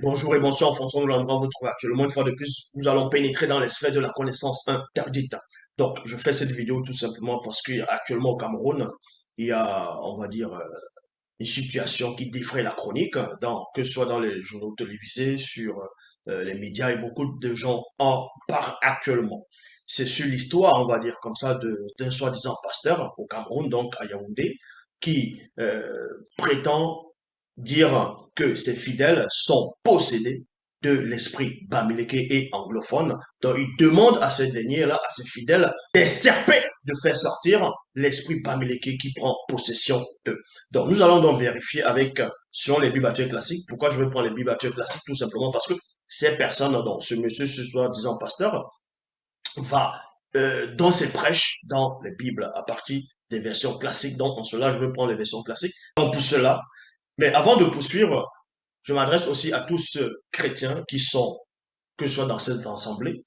Bonjour et bonsoir en fonction de l'endroit où vous vous trouvez actuellement. Une fois de plus, nous allons pénétrer dans les sphères de la connaissance interdite. Donc, je fais cette vidéo tout simplement parce qu'actuellement au Cameroun, il y a, on va dire, une situation qui défraie la chronique, que ce soit dans les journaux télévisés, sur les médias, et beaucoup de gens en parlent actuellement. C'est sur l'histoire, on va dire comme ça, d'un soi-disant pasteur au Cameroun, donc à Yaoundé, qui prétend dire que ses fidèles sont possédés de l'esprit bamileke et anglophone. Donc, il demande à ces derniers-là, à ces fidèles, d'extirper, de faire sortir l'esprit bamileke qui prend possession d'eux. Donc, nous allons donc vérifier avec, selon les Bibles classiques. Pourquoi je veux prendre les Bibles classiques? Tout simplement parce que ces personnes, donc ce monsieur, ce soit disant pasteur, va dans ses prêches, dans les Bibles, à partir des versions classiques. Donc, en cela, je veux prendre les versions classiques. Donc, pour cela, mais avant de poursuivre, je m'adresse aussi à tous ceux chrétiens qui sont, que ce soit dans cette assemblée,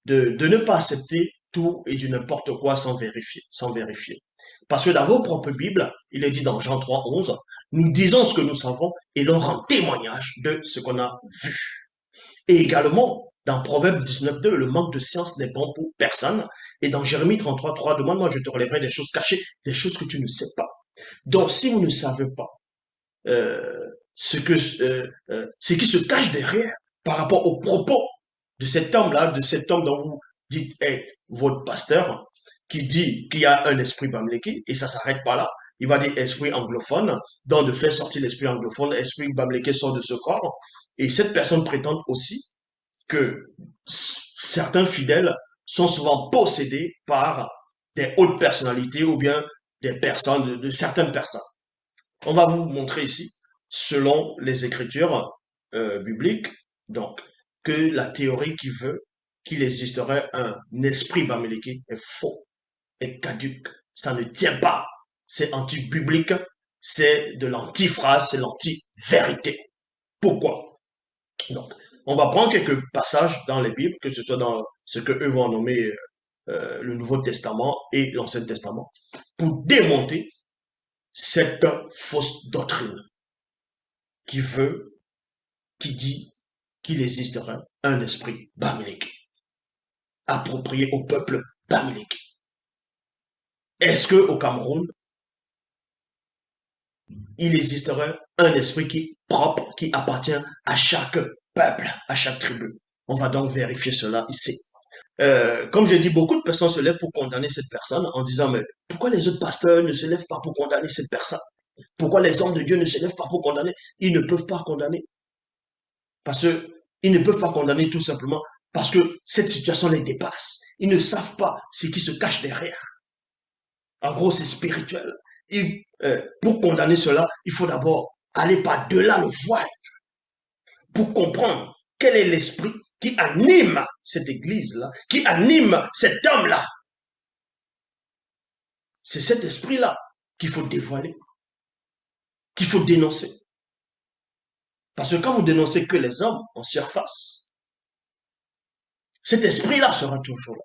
de ne pas accepter tout et du n'importe quoi sans vérifier, sans vérifier. Parce que dans vos propres Bibles, il est dit dans Jean 3, 11, nous disons ce que nous savons et l'on rend témoignage de ce qu'on a vu. Et également, dans Proverbe 19, 2, le manque de science n'est bon pour personne. Et dans Jérémie 33, 3, demande-moi, je te relèverai des choses cachées, des choses que tu ne sais pas. Donc, si vous ne savez pas, ce qui se cache derrière par rapport aux propos de cet homme-là, de cet homme dont vous dites être votre pasteur, qui dit qu'il y a un esprit bamléké, et ça s'arrête pas là. Il va dire esprit anglophone, donc de faire sortir l'esprit anglophone, l'esprit bamléké sort de ce corps. Et cette personne prétend aussi que certains fidèles sont souvent possédés par des hautes personnalités ou bien des personnes, de certaines personnes. On va vous montrer ici, selon les écritures bibliques, donc, que la théorie qui veut qu'il existerait un esprit bamileke est faux, est caduque. Ça ne tient pas. C'est anti-biblique, c'est de l'anti-phrase, c'est l'anti-vérité. Pourquoi? Donc, on va prendre quelques passages dans les Bibles, que ce soit dans ce que eux vont nommer le Nouveau Testament et l'Ancien Testament, pour démonter cette fausse doctrine qui veut, qui dit qu'il existerait un esprit bamileke, approprié au peuple bamileke. Est-ce qu'au Cameroun, il existerait un esprit qui propre, qui appartient à chaque peuple, à chaque tribu? On va donc vérifier cela ici. Comme j'ai dit, beaucoup de personnes se lèvent pour condamner cette personne en disant, mais pourquoi les autres pasteurs ne se lèvent pas pour condamner cette personne? Pourquoi les hommes de Dieu ne se lèvent pas pour condamner? Ils ne peuvent pas condamner. Parce qu'ils ne peuvent pas condamner tout simplement parce que cette situation les dépasse. Ils ne savent pas ce qui se cache derrière. En gros, c'est spirituel. Pour condamner cela, il faut d'abord aller par-delà le voile pour comprendre quel est l'esprit qui anime cette église-là, qui anime cet homme-là. C'est cet esprit-là qu'il faut dévoiler, qu'il faut dénoncer. Parce que quand vous dénoncez que les hommes en surface, cet esprit-là sera toujours là.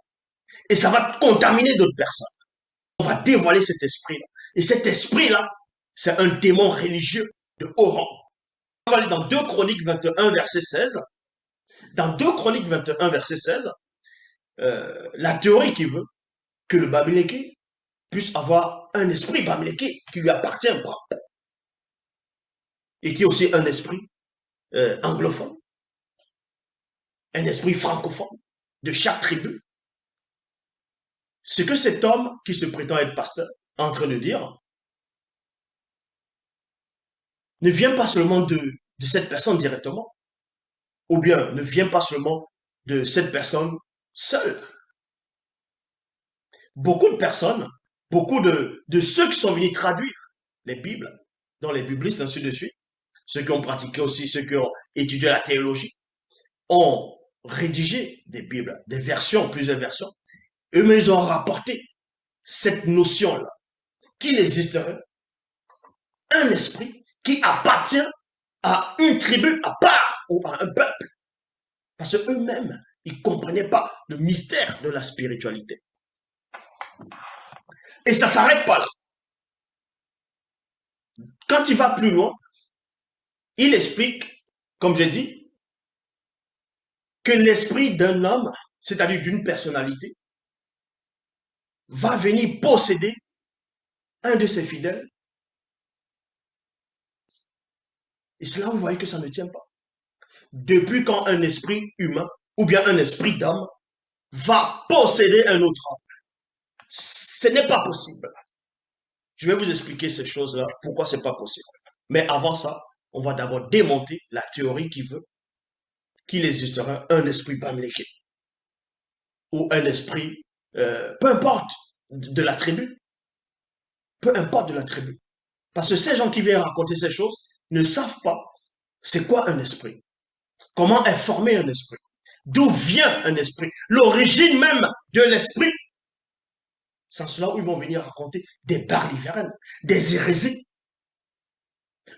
Et ça va contaminer d'autres personnes. On va dévoiler cet esprit-là. Et cet esprit-là, c'est un démon religieux de haut rang. On va aller dans 2 Chroniques 21, verset 16. Dans 2 Chroniques 21, verset 16, la théorie qui veut que le Bamileke puisse avoir un esprit Bamileke qui lui appartient et qui est aussi un esprit anglophone, un esprit francophone de chaque tribu. Ce que cet homme qui se prétend être pasteur est en train de dire ne vient pas seulement de cette personne directement, ou bien ne vient pas seulement de cette personne seule. Beaucoup de personnes, beaucoup de ceux qui sont venus traduire les Bibles, dans les biblistes, ainsi de suite, ceux qui ont pratiqué aussi, ceux qui ont étudié la théologie, ont rédigé des Bibles, des versions, plusieurs versions, eux-mêmes ils ont rapporté cette notion-là, qu'il existerait un esprit qui appartient à une tribu à part ou à un peuple. Parce qu'eux-mêmes, ils ne comprenaient pas le mystère de la spiritualité. Et ça ne s'arrête pas là. Quand il va plus loin, il explique, comme j'ai dit, que l'esprit d'un homme, c'est-à-dire d'une personnalité, va venir posséder un de ses fidèles. Et cela, vous voyez que ça ne tient pas. Depuis quand un esprit humain ou bien un esprit d'homme va posséder un autre homme? Ce n'est pas possible. Je vais vous expliquer ces choses-là, pourquoi ce n'est pas possible. Mais avant ça, on va d'abord démonter la théorie qui veut qu'il existerait un esprit Bamileke ou un esprit, peu importe, de la tribu. Peu importe de la tribu. Parce que ces gens qui viennent raconter ces choses ne savent pas c'est quoi un esprit, comment est formé un esprit, d'où vient un esprit, l'origine même de l'esprit. C'est cela où ils vont venir raconter des balivernes, des hérésies.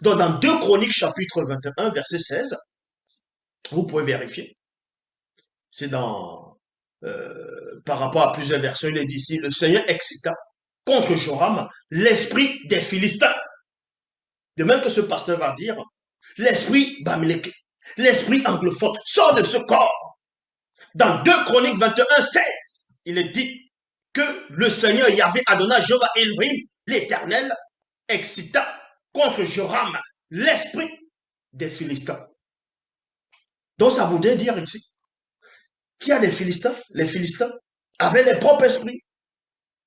Donc dans 2 Chroniques chapitre 21, verset 16, vous pouvez vérifier. C'est dans, par rapport à plusieurs versions, il est dit ici, le Seigneur excita contre Joram l'esprit des Philistins. De même que ce pasteur va dire, l'esprit Bamileke, l'esprit anglophone, sort de ce corps. Dans 2 Chroniques 21, 16, il est dit que le Seigneur Yahvé Adonai Jéhovah Elohim, l'Éternel, excita contre Joram l'esprit des Philistins. Donc ça voudrait dire ici qu'il y a des Philistins, les Philistins avaient leur propre esprit.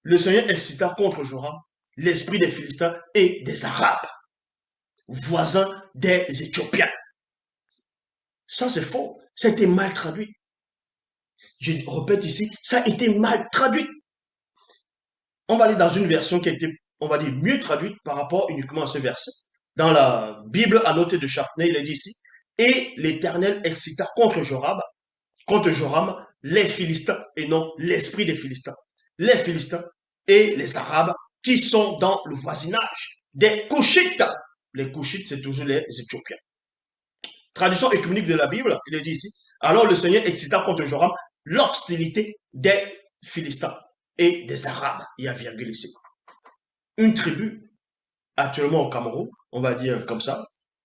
Le Seigneur excita contre Joram l'esprit des Philistins et des Arabes, voisins des Éthiopiens. Ça c'est faux, ça a été mal traduit. Je répète ici, ça a été mal traduit. On va aller dans une version qui a été, on va dire, mieux traduite par rapport uniquement à ce verset. Dans la Bible annotée de Charpnay, il est dit ici, et l'Éternel excita contre Joram, les Philistins, et non l'esprit des Philistins. Les Philistins et les Arabes qui sont dans le voisinage des Couchites. Les Couchites, c'est toujours les Éthiopiens. Traduction écuménique de la Bible, il est dit ici, alors le Seigneur excita contre Joram l'hostilité des Philistins et des Arabes. Il y a virgule ici. Une tribu, actuellement au Cameroun, on va dire comme ça,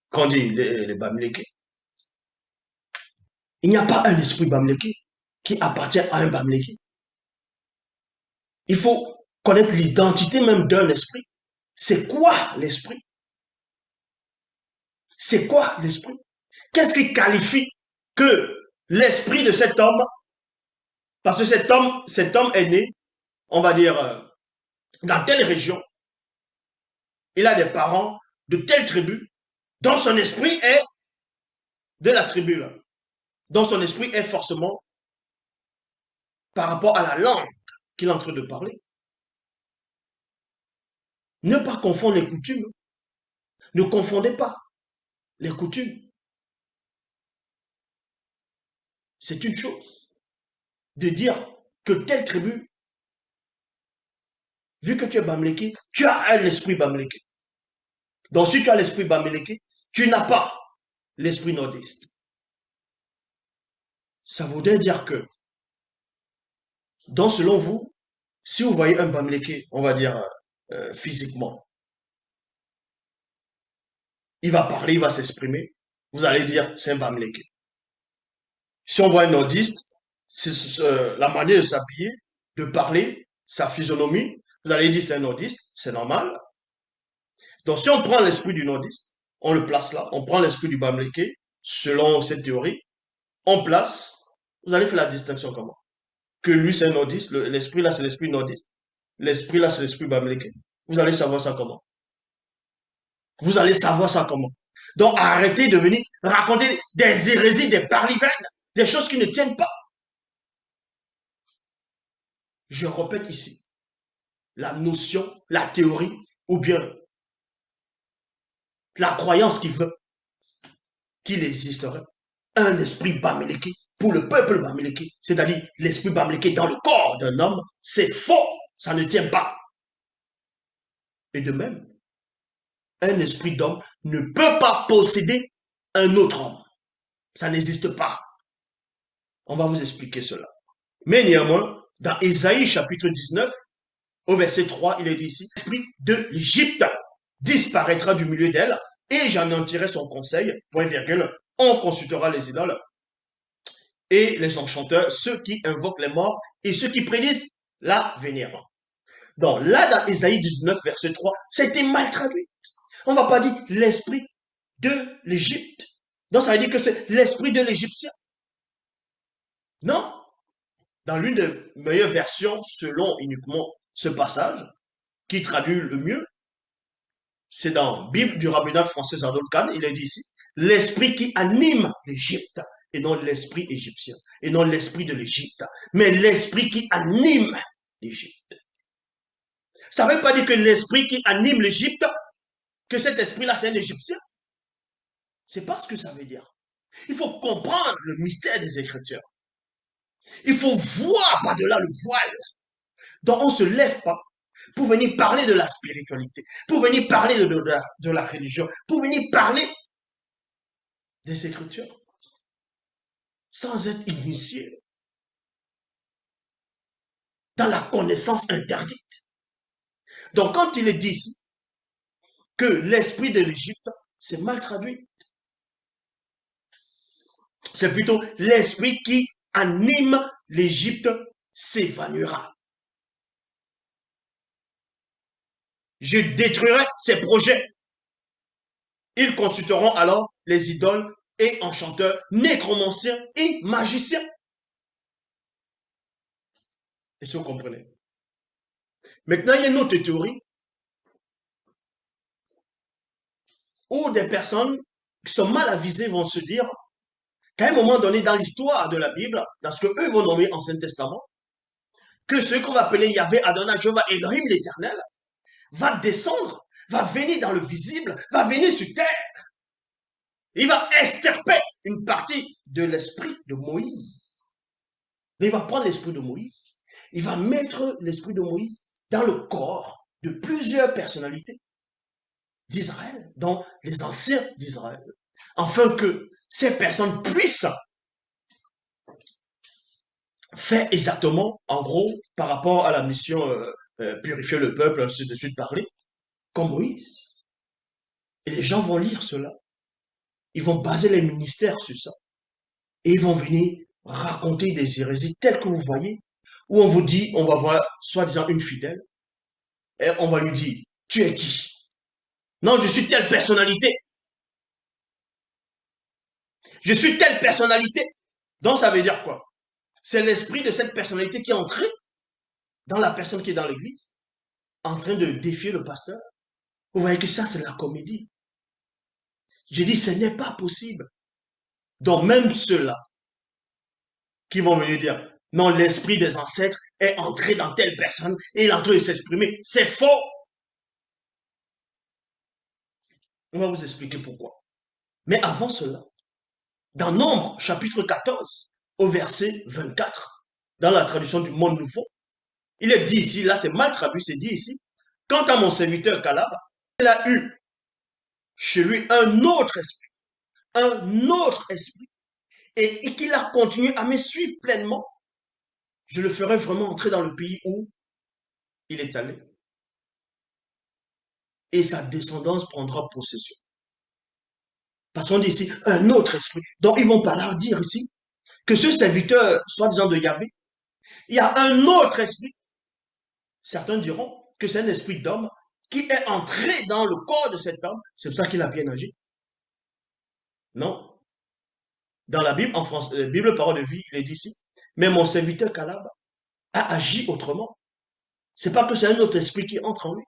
quand on dit les Bamileke, il n'y a pas un esprit Bamileke qui appartient à un Bamileke. Il faut connaître l'identité même d'un esprit. C'est quoi l'esprit? C'est quoi l'esprit? Qu'est-ce qui qualifie que l'esprit de cet homme, parce que cet homme est né, on va dire, dans telle région, il a des parents de telle tribu, dont son esprit est de la tribu là, dont son esprit est forcément par rapport à la langue qu'il est en train de parler. Ne pas confondre les coutumes. Ne confondez pas les coutumes. C'est une chose de dire que telle tribu, vu que tu es Bamileke, tu as un esprit Bamileke. Donc si tu as l'esprit Bamileke, tu n'as pas l'esprit nordiste. Ça voudrait dire que, donc selon vous, si vous voyez un Bamileke, on va dire physiquement, il va parler, il va s'exprimer, vous allez dire c'est un Bamileke. Si on voit un nordiste, c'est la manière de s'habiller, de parler, sa physionomie, vous allez dire c'est un nordiste, c'est normal. Donc si on prend l'esprit du nordiste, on le place là, on prend l'esprit du Bamileke, selon cette théorie, on place, vous allez faire la distinction comment? Que lui c'est un nordiste, l'esprit là c'est l'esprit nordiste, l'esprit là c'est l'esprit Bamileke. Vous allez savoir ça comment? Vous allez savoir ça comment? Donc arrêtez de venir raconter des hérésies, des balivernes, des choses qui ne tiennent pas. Je répète ici, la notion, la théorie, ou bien la croyance qui veut qu'il existerait un esprit Bamileke pour le peuple Bamileke, c'est-à-dire l'esprit Bamileke dans le corps d'un homme, c'est faux, ça ne tient pas. Et de même, un esprit d'homme ne peut pas posséder un autre homme. Ça n'existe pas. On va vous expliquer cela. Mais néanmoins, dans Ésaïe chapitre 19, au verset 3, il est dit ici, l'esprit de l'Égypte disparaîtra du milieu d'elle, et j'anéantirai son conseil, point virgule, on consultera les idoles, et les enchanteurs, ceux qui invoquent les morts et ceux qui prédisent l'avenir. Donc là, dans Ésaïe 19, verset 3, c'était mal traduit. On ne va pas dire l'esprit de l'Égypte. Donc ça veut dire que c'est l'esprit de l'Égyptien. Non. Dans l'une des meilleures versions, selon uniquement ce passage, qui traduit le mieux, c'est dans Bible du rabbinat français Zadok Khan, il est dit ici, l'esprit qui anime l'Égypte, et non l'esprit égyptien, et non l'esprit de l'Égypte, mais l'esprit qui anime l'Égypte. Ça ne veut pas dire que l'esprit qui anime l'Égypte, que cet esprit-là, c'est un Égyptien. C'est pas ce que ça veut dire. Il faut comprendre le mystère des Écritures. Il faut voir par-delà le voile. Donc on ne se lève pas pour venir parler de la spiritualité, pour venir parler de la religion, pour venir parler des Écritures, sans être initié dans la connaissance interdite. Donc quand il est dit ici que l'esprit de l'Égypte, c'est mal traduit. C'est plutôt l'esprit qui anime l'Égypte s'évanouira. Je détruirai ses projets. Ils consulteront alors les idoles et enchanteurs, nécromanciens et magiciens. Est-ce que vous comprenez? Maintenant, il y a une autre théorie où des personnes qui sont mal avisées vont se dire qu'à un moment donné dans l'histoire de la Bible, dans ce qu'eux vont nommer Ancien Testament, que ce qu'on va appeler Yahvé, Adonai, Jéhovah, Elohim, l'Éternel, va descendre, va venir dans le visible, va venir sur terre. Il va extirper une partie de l'esprit de Moïse. Il va prendre l'esprit de Moïse. Il va mettre l'esprit de Moïse dans le corps de plusieurs personnalités d'Israël, dont les anciens d'Israël, afin que ces personnes puissent faire exactement, en gros, par rapport à la mission purifier le peuple, ainsi de suite parler, comme Moïse. Et les gens vont lire cela. Ils vont baser les ministères sur ça. Et ils vont venir raconter des hérésies telles que vous voyez, où on vous dit, on va voir soi-disant une fidèle, et on va lui dire, tu es qui? Non, je suis telle personnalité. Je suis telle personnalité. Donc ça veut dire quoi? C'est l'esprit de cette personnalité qui est entré dans la personne qui est dans l'église, en train de défier le pasteur. Vous voyez que ça, c'est la comédie. Je dis, ce n'est pas possible. Donc même ceux-là qui vont venir dire, non, l'esprit des ancêtres est entré dans telle personne et il est en train de s'exprimer. C'est faux. On va vous expliquer pourquoi. Mais avant cela, dans Nombre, chapitre 14, au verset 24, dans la traduction du Monde Nouveau, il est dit ici, là c'est mal traduit, c'est dit ici, quant à mon serviteur Calab, il a eu chez lui un autre esprit, et qu'il a continué à me suivre pleinement, je le ferai vraiment entrer dans le pays où il est allé. Et sa descendance prendra possession. Parce qu'on dit ici, un autre esprit. Donc ils vont par là dire ici, que ce serviteur, soi-disant de Yahvé, il y a un autre esprit. Certains diront que c'est un esprit d'homme qui est entré dans le corps de cet homme. C'est pour ça qu'il a bien agi. Non. Dans la Bible, en français, Bible Parole de Vie, il est dit ici, mais mon serviteur Calab a agi autrement. C'est pas que c'est un autre esprit qui entre en lui.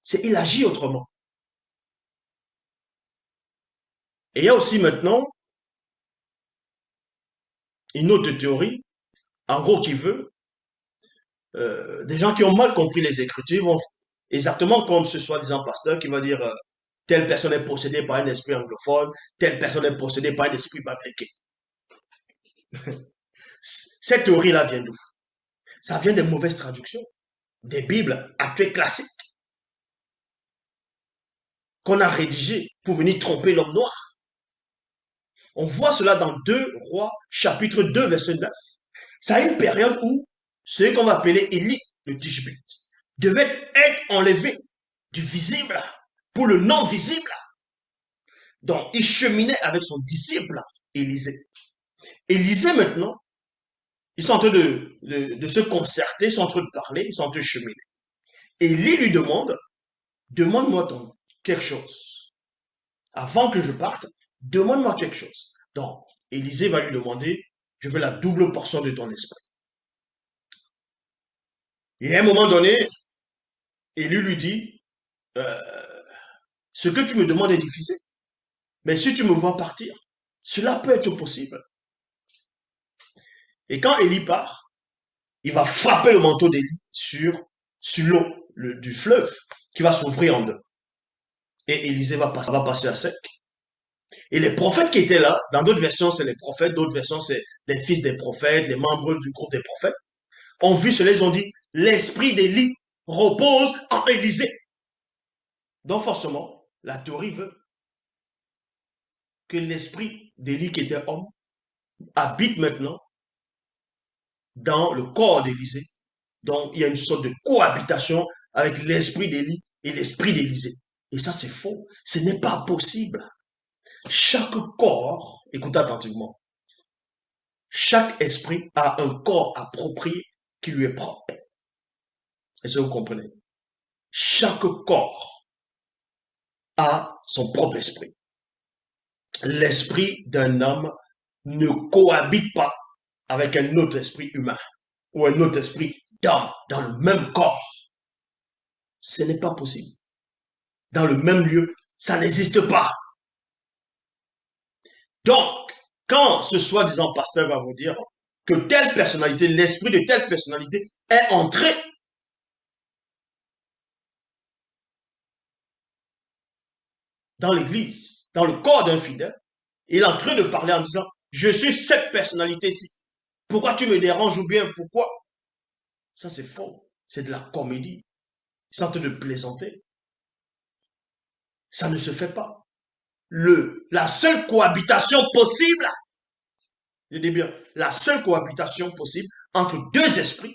C'est il agit autrement. Et il y a aussi maintenant une autre théorie, en gros qui veut, des gens qui ont mal compris les Écritures vont exactement comme ce soi-disant pasteur qui va dire telle personne est possédée par un esprit anglophone, telle personne est possédée par un esprit biblique. Cette théorie-là vient d'où? Ça vient des mauvaises traductions, des Bibles actuelles classiques qu'on a rédigées pour venir tromper l'homme noir. On voit cela dans 2 Rois, chapitre 2, verset 9. C'est à une période où ce qu'on va appeler Élie, le Tishbite, devait être enlevé du visible pour le non-visible. Donc, il cheminait avec son disciple, Élisée. Élisée, maintenant, ils sont en train de se concerter, ils sont en train de parler, ils sont en train de cheminer. Élie lui demande, demande-moi quelque chose. Avant que je parte, demande-moi quelque chose. Donc, Élisée va lui demander, je veux la double portion de ton esprit. Et à un moment donné, Élie lui dit, euh, ce que tu me demandes est difficile, mais si tu me vois partir, cela peut être possible. Et quand Élie part, il va frapper le manteau d'Élie sur l'eau du fleuve qui va s'ouvrir en deux. Et Élisée va passer à sec. Et les prophètes qui étaient là, dans d'autres versions, c'est les prophètes, d'autres versions, c'est les fils des prophètes, les membres du groupe des prophètes, ont vu cela, ils ont dit, l'esprit d'Élie repose en Élisée. Donc forcément, la théorie veut que l'esprit d'Élie qui était homme habite maintenant dans le corps d'Élisée. Donc il y a une sorte de cohabitation avec l'esprit d'Élie et l'esprit d'Élisée. Et ça, c'est faux. Ce n'est pas possible. Chaque corps, écoutez attentivement, chaque esprit a un corps approprié qui lui est propre. Est-ce que vous comprenez? Chaque corps a son propre esprit. L'esprit d'un homme ne cohabite pas avec un autre esprit humain ou un autre esprit d'homme dans le même corps. Ce n'est pas possible. Dans le même lieu, ça n'existe pas. Donc, quand ce soi-disant pasteur va vous dire que telle personnalité, l'esprit de telle personnalité est entré dans l'église, dans le corps d'un fidèle, il est en train de parler en disant, je suis cette personnalité-ci. Pourquoi tu me déranges ou bien pourquoi? Ça, c'est faux. C'est de la comédie. Ils sont en train de plaisanter. Ça ne se fait pas. La seule cohabitation possible, je dis bien, la seule cohabitation possible entre deux esprits,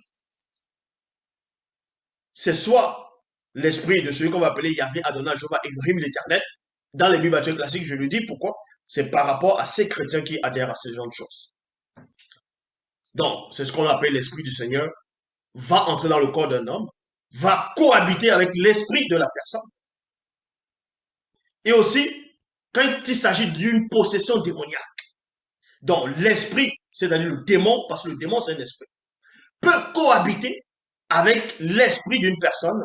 c'est soit l'esprit de celui qu'on va appeler Yahvé Adonai Jéhovah Elohim l'Éternel. Dans les Bibles classiques, je le dis pourquoi? C'est par rapport à ces chrétiens qui adhèrent à ce genre de choses. Donc, c'est ce qu'on appelle l'esprit du Seigneur, va entrer dans le corps d'un homme, va cohabiter avec l'esprit de la personne. Et aussi, quand il s'agit d'une possession démoniaque, donc l'esprit, c'est-à-dire le démon, parce que le démon c'est un esprit, peut cohabiter avec l'esprit d'une personne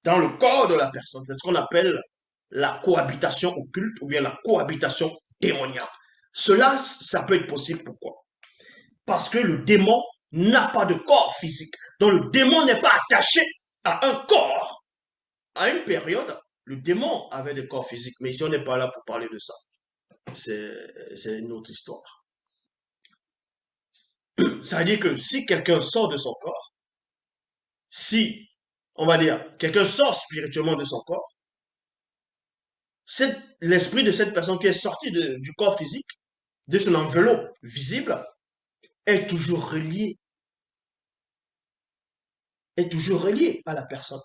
dans le corps de la personne. C'est ce qu'on appelle la cohabitation occulte ou bien la cohabitation démoniaque. Cela, ça peut être possible. Pourquoi? Parce que le démon n'a pas de corps physique. Donc le démon n'est pas attaché à un corps. À une période, le démon avait des corps physiques. Mais ici, on n'est pas là pour parler de ça. C'est une autre histoire. Ça veut dire que si quelqu'un sort de son corps, si, on va dire, quelqu'un sort spirituellement de son corps, l'esprit de cette personne qui est sorti du corps physique, de son enveloppe visible, est toujours relié, à la personne.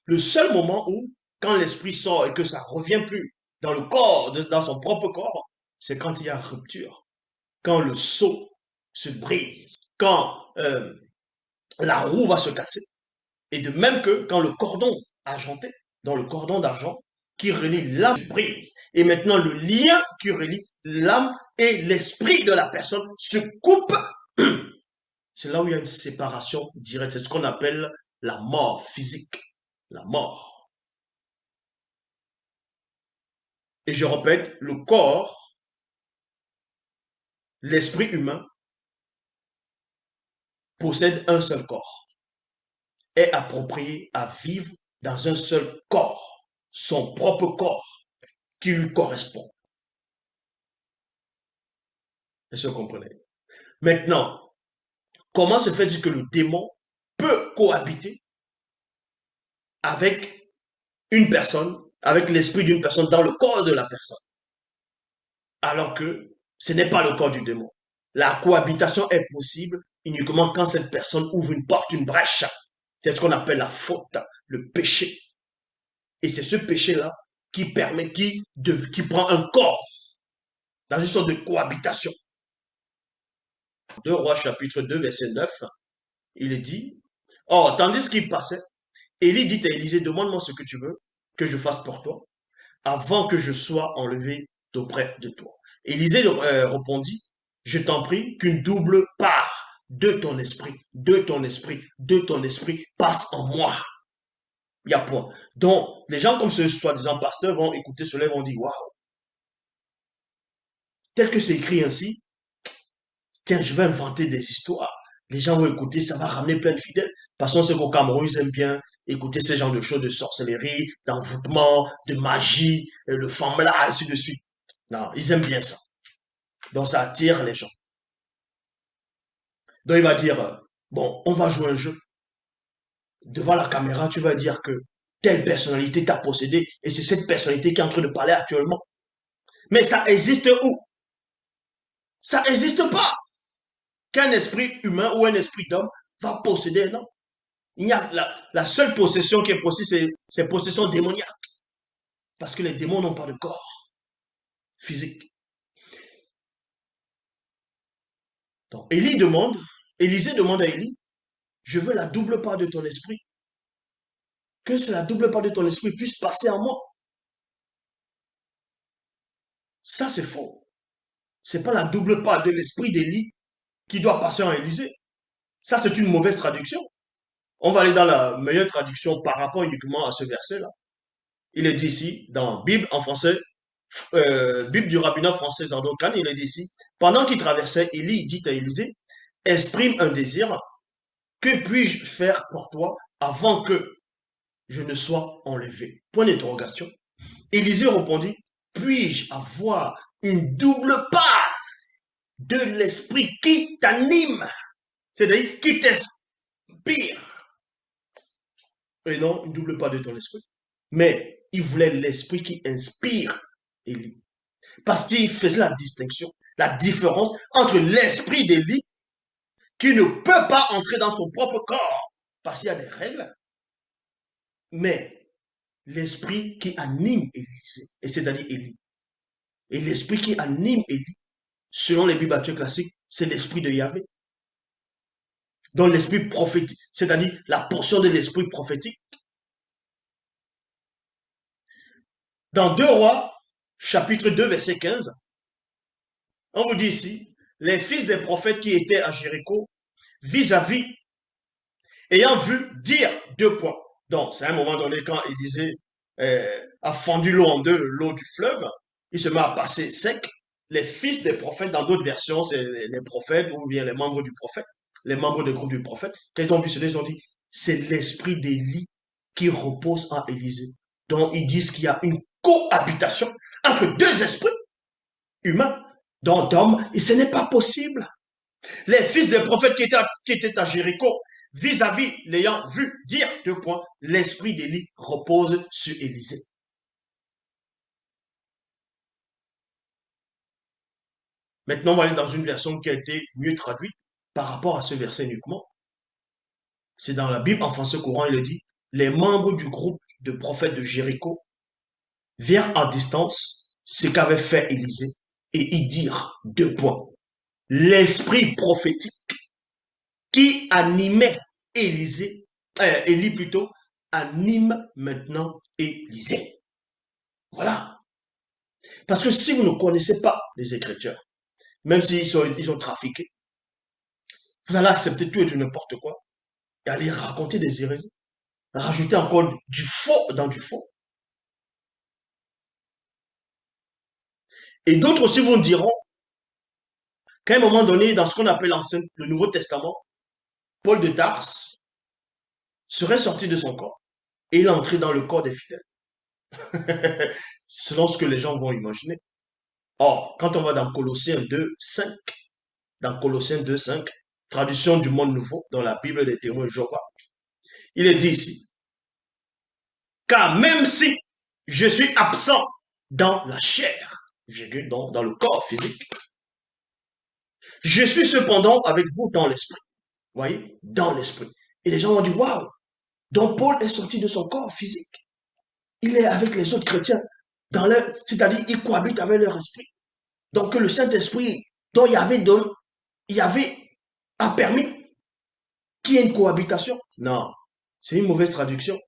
Le seul moment où, quand l'esprit sort et que ça ne revient plus dans le corps, dans son propre corps, c'est quand il y a rupture, quand le seau se brise, quand la roue va se casser. Et de même que quand le cordon argenté, dans le cordon d'argent, qui relie l'âme brise. Et maintenant, le lien qui relie l'âme et l'esprit de la personne se coupe. C'est là où il y a une séparation directe. C'est ce qu'on appelle la mort physique. La mort. Et je répète, le corps, l'esprit humain, possède un seul corps. Est approprié à vivre dans un seul corps. Son propre corps qui lui correspond. Est-ce que vous comprenez? Maintenant, comment se fait-il que le démon peut cohabiter avec une personne, avec l'esprit d'une personne dans le corps de la personne, alors que ce n'est pas le corps du démon? La cohabitation est possible uniquement quand cette personne ouvre une porte, une brèche. C'est ce qu'on appelle la faute, le péché. Et c'est ce péché-là qui permet, qui prend un corps dans une sorte de cohabitation. 2 Rois chapitre 2 verset 9, il est dit, oh, tandis qu'il passait, Élie dit à Élisée, demande-moi ce que tu veux que je fasse pour toi, avant que je sois enlevé d'auprès de toi. Élisée répondit, je t'en prie qu'une double part de ton esprit, de ton esprit, de ton esprit passe en moi. Il y a point. Donc, les gens comme ce soi-disant pasteurs vont écouter cela et vont dire, waouh, tel que c'est écrit ainsi, tiens, je vais inventer des histoires. Les gens vont écouter, ça va ramener plein de fidèles. Parce qu'on sait qu'au Cameroun, ils aiment bien écouter ce genre de choses de sorcellerie, d'envoûtement, de magie, le femme-là, ainsi de suite. Non, ils aiment bien ça. Donc ça attire les gens. Donc il va dire, bon, on va jouer un jeu. Devant la caméra, tu vas dire que telle personnalité t'a possédé et c'est cette personnalité qui est en train de parler actuellement. Mais ça existe où? Ça n'existe pas. Qu'un esprit humain ou un esprit d'homme va posséder un homme. Il y a la seule possession qui est possible, c'est possession démoniaque. Parce que les démons n'ont pas de corps physique. Donc, Élisée demande à Élie, je veux la double part de ton esprit. Que la double part de ton esprit puisse passer en moi. Ça, c'est faux. C'est pas la double part de l'esprit d'Élie qui doit passer en Élisée. Ça, c'est une mauvaise traduction. On va aller dans la meilleure traduction par rapport uniquement à ce verset-là. Il est dit ici, dans Bible en français, Bible du rabbinat français Zandokan, il est dit ici, pendant qu'il traversait, Élie dit à Élisée, exprime un désir, que puis-je faire pour toi avant que je ne sois enlevé? Point d'interrogation. Élisée répondit, puis-je avoir une double part de l'esprit qui t'anime, c'est-à-dire qui t'inspire, et non une double part de ton esprit. Mais il voulait l'esprit qui inspire Élie. Parce qu'il faisait la distinction, la différence entre l'esprit d'Élie qui ne peut pas entrer dans son propre corps parce qu'il y a des règles, mais l'esprit qui anime Élie, et c'est-à-dire Élie. Et l'esprit qui anime Élie, selon les Bibles actuelles classiques, c'est l'esprit de Yahvé. Donc l'esprit prophétique, c'est-à-dire la portion de l'esprit prophétique. Dans 2 Rois, chapitre 2, verset 15, on vous dit ici, les fils des prophètes qui étaient à Jéricho, vis-à-vis, ayant vu dire 2 points. Donc, c'est à un moment donné, quand Élisée a fendu l'eau en deux, l'eau du fleuve, il se met à passer sec. Les fils des prophètes, dans d'autres versions, c'est les prophètes ou bien les membres du prophète, les membres du groupe du prophète. Quand ils ont vu cela, ils ont dit, c'est l'esprit d'Élie qui repose en Élisée. Donc, ils disent qu'il y a une cohabitation entre deux esprits humains, dont d'hommes, et ce n'est pas possible. Les fils des prophètes qui étaient à Jéricho, vis-à-vis l'ayant vu dire 2 points, l'esprit d'Élie repose sur Élisée. Maintenant, on va aller dans une version qui a été mieux traduite par rapport à ce verset uniquement. C'est dans la Bible en français courant, il est dit, les membres du groupe de prophètes de Jéricho virent en distance ce qu'avait fait Élisée et y dirent 2 points. L'esprit prophétique qui animait Élie plutôt, anime maintenant Élisée. Voilà. Parce que si vous ne connaissez pas les Écritures, même s'ils ont trafiqué, vous allez accepter tout et du n'importe quoi et aller raconter des hérésies, rajouter encore du faux dans du faux. Et d'autres aussi vous diront qu'à un moment donné, dans ce qu'on appelle le Nouveau Testament, Paul de Tarse serait sorti de son corps et il est entré dans le corps des fidèles. Selon ce que les gens vont imaginer. Or, quand on va dans Colossiens 2, 5, dans Colossiens 2, 5, traduction du monde nouveau, dans la Bible des témoins de Jéhovah, il est dit ici, car même si je suis absent dans la chair, donc dans le corps physique, je suis cependant avec vous dans l'esprit. Vous voyez, dans l'esprit. Et les gens vont dire, waouh, donc Paul est sorti de son corps physique. Il est avec les autres chrétiens, c'est-à-dire il cohabite avec leur esprit. Donc le Saint-Esprit dont il y avait a permis qu'il y ait une cohabitation. Non, c'est une mauvaise traduction.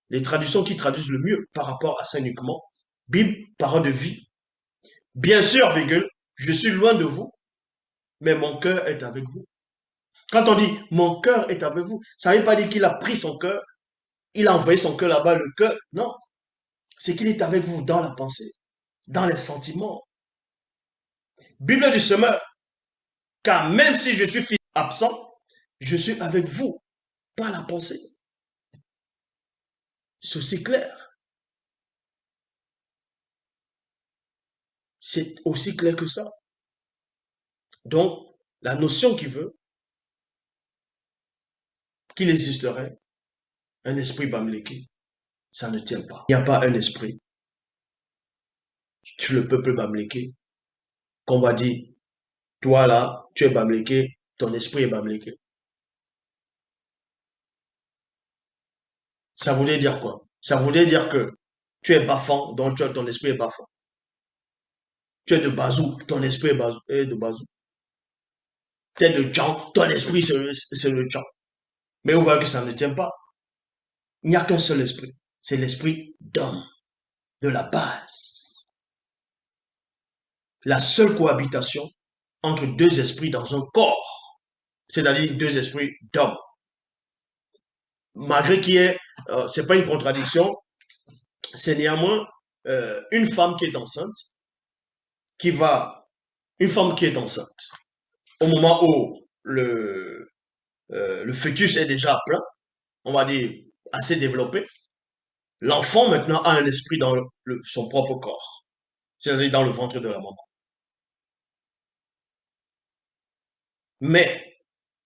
Les traductions qui traduisent le mieux par rapport à ça uniquement, Bible, parole de vie. Bien sûr, virgule, je suis loin de vous, mais mon cœur est avec vous. Quand on dit mon cœur est avec vous, ça ne veut pas dire qu'il a pris son cœur, il a envoyé son cœur là-bas, le cœur. Non, c'est qu'il est avec vous dans la pensée, dans les sentiments. Bible du semeur, car même si je suis absent, je suis avec vous par la pensée. C'est aussi clair. C'est aussi clair que ça. Donc, la notion qui veut qu'il existerait un esprit bamléké, ça ne tient pas. Il n'y a pas un esprit sur le peuple bamléké qu'on va dire, toi là, tu es bamléké, ton esprit est bamléké. Ça voulait dire quoi? Ça voulait dire que tu es bafant, donc ton esprit est bafant. Tu es de Bazou, ton esprit est de Bazou. Tu es de Tchang, ton esprit c'est le Tchang. Mais on voit que ça ne tient pas. Il n'y a qu'un seul esprit. C'est l'esprit d'homme, de la base. La seule cohabitation entre deux esprits dans un corps, c'est-à-dire deux esprits d'homme. Malgré qu'il y ait, c'est pas une contradiction, c'est néanmoins une femme qui est enceinte, qui va, une femme qui est enceinte, au moment où le fœtus est déjà plein, on va dire assez développé, l'enfant maintenant a un esprit dans son propre corps, c'est-à-dire dans le ventre de la maman. Mais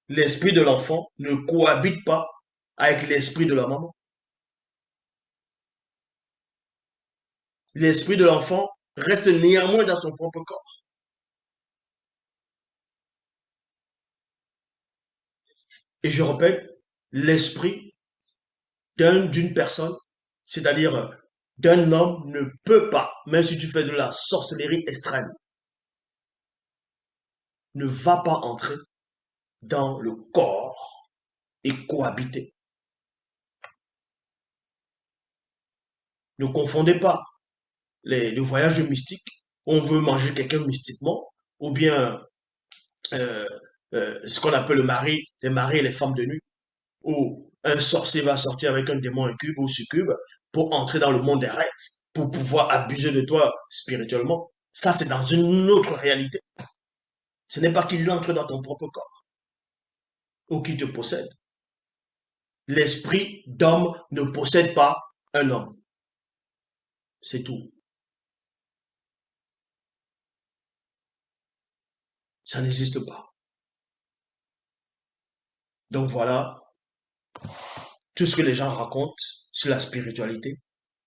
l'esprit de l'enfant ne cohabite pas avec l'esprit de la maman. L'esprit de l'enfant reste néanmoins dans son propre corps. Et je répète, l'esprit d'une personne, c'est-à-dire d'un homme, ne peut pas, même si tu fais de la sorcellerie extrême, ne va pas entrer dans le corps et cohabiter. Ne confondez pas le voyage mystique, on veut manger quelqu'un mystiquement, ou bien euh, ce qu'on appelle les maris et les femmes de nuit, où un sorcier va sortir avec un démon incube ou succube pour entrer dans le monde des rêves, pour pouvoir abuser de toi spirituellement. Ça, c'est dans une autre réalité. Ce n'est pas qu'il entre dans ton propre corps ou qu'il te possède. L'esprit d'homme ne possède pas un homme. C'est tout. Ça n'existe pas. Donc voilà tout ce que les gens racontent sur la spiritualité.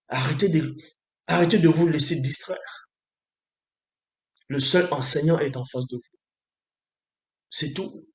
Arrêtez de, arrêtez de vous laisser distraire. Le seul enseignant est en face de vous. C'est tout.